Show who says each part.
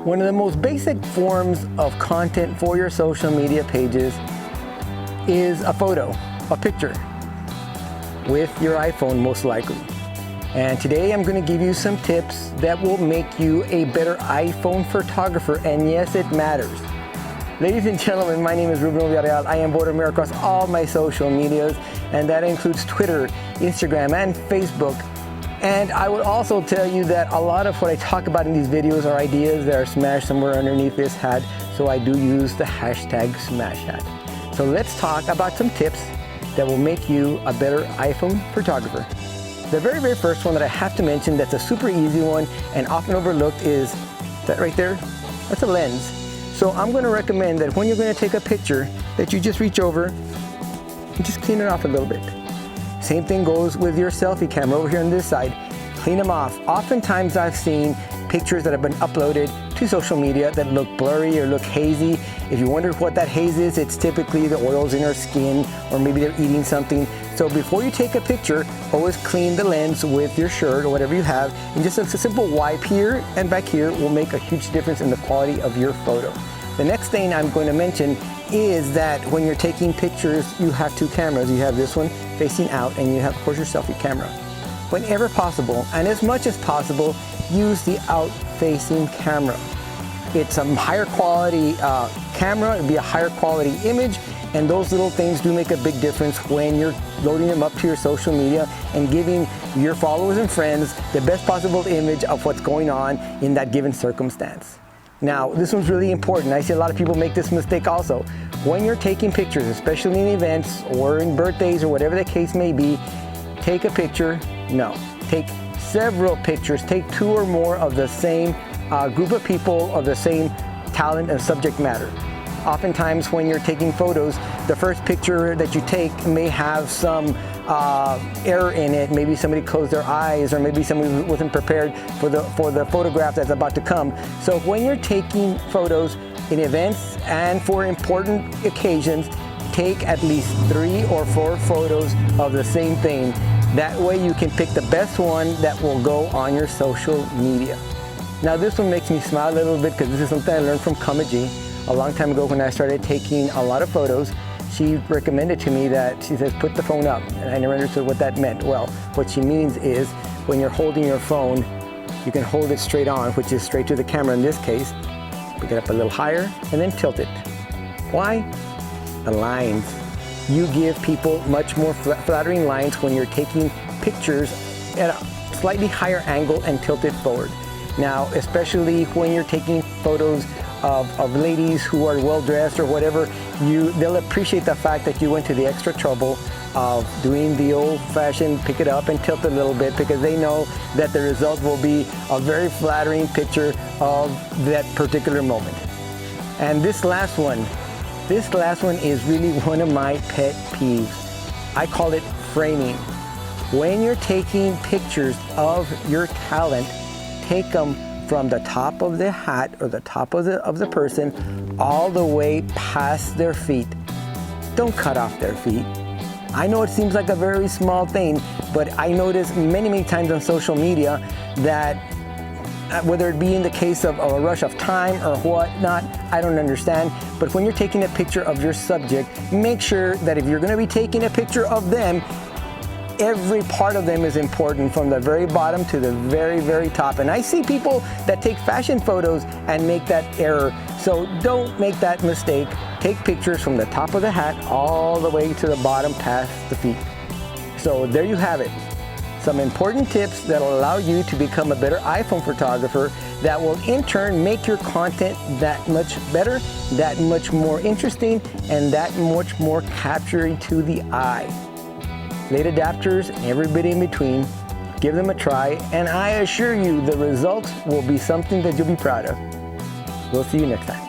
Speaker 1: One of the most basic forms of content for your social media pages is a photo, a picture, with your iPhone most likely. And today I'm going to give you some tips that will make you a better iPhone photographer, and yes, it matters. Ladies and gentlemen, my name is Ruben Villarreal. I am Bordermare across all my social medias, and that includes Twitter, Instagram, and Facebook. And I would also tell you that a lot of what I talk about in these videos are ideas that are smashed somewhere underneath this hat, so I do use the hashtag #SmashHat. So let's talk about some tips that will make you a better iPhone photographer. The very first one that I have to mention that's a super easy one and often overlooked is that right there. That's a lens. So I'm going to recommend that when you're going to take a picture that you just reach over and just clean it off a little bit. Same thing goes with your selfie camera over here on this side. Clean them off. Oftentimes I've seen pictures that have been uploaded to social media that look blurry or look hazy. If you wonder what that haze is, it's typically the oils in our skin, or maybe they're eating something. So before you take a picture, always clean the lens with your shirt or whatever you have, and just a simple wipe here and back here will make a huge difference in the quality of your photo. The next thing I'm going to mention is that when you're taking pictures, you have two cameras. You have this one facing out, and you have, of course, your selfie camera. Whenever possible, and as much as possible, use the out-facing camera. It's a higher quality camera, it'll be a higher quality image, and those little things do make a big difference when you're loading them up to your social media and giving your followers and friends the best possible image of what's going on in that given circumstance. Now, this one's really important. I see a lot of people make this mistake also. When you're taking pictures, especially in events or in birthdays or whatever the case may be, take a picture. No, take several pictures. Take two or more of the same group of people of the same talent and subject matter. Oftentimes when you're taking photos, the first picture that you take may have some error in it. Maybe somebody closed their eyes, or maybe somebody wasn't prepared for the photograph that's about to come. So when you're taking photos in events and for important occasions, take at least 3 or 4 photos of the same thing. That way you can pick the best one that will go on your social media. Now this one makes me smile a little bit because this is something I learned from Kamaji a long time ago when I started taking a lot of photos. She recommended to me that, she says, put the phone up, and I never understood what that meant. Well, what she means is when you're holding your phone, you can hold it straight on, which is straight to the camera in this case. Pick it up a little higher and then tilt it. Why? The lines. You give people much more flattering lines when you're taking pictures at a slightly higher angle and tilt it forward. Now, especially when you're taking photos of ladies who are well dressed or whatever, they'll appreciate the fact that you went to the extra trouble of doing the old-fashioned pick it up and tilt it a little bit, because they know that the result will be a very flattering picture of that particular moment. And this last one is really one of my pet peeves. I call it framing. When you're taking pictures of your talent, take them from the top of the hat or the top of the person all the way past their feet. Don't cut off their feet. I know it seems like a very small thing, but I notice many times on social media that whether it be in the case of a rush of time or whatnot, I don't understand. But when you're taking a picture of your subject, make sure that if you're going to be taking a picture of them, every part of them is important, from the very bottom to the very top. And I see people that take fashion photos and make that error. So don't make that mistake. Take pictures from the top of the hat all the way to the bottom past the feet. So there you have it. Some important tips that will allow you to become a better iPhone photographer that will in turn make your content that much better, that much more interesting, and that much more capturing to the eye. Late adapters and every bit in between, give them a try, and I assure you the results will be something that you'll be proud of. We'll see you next time.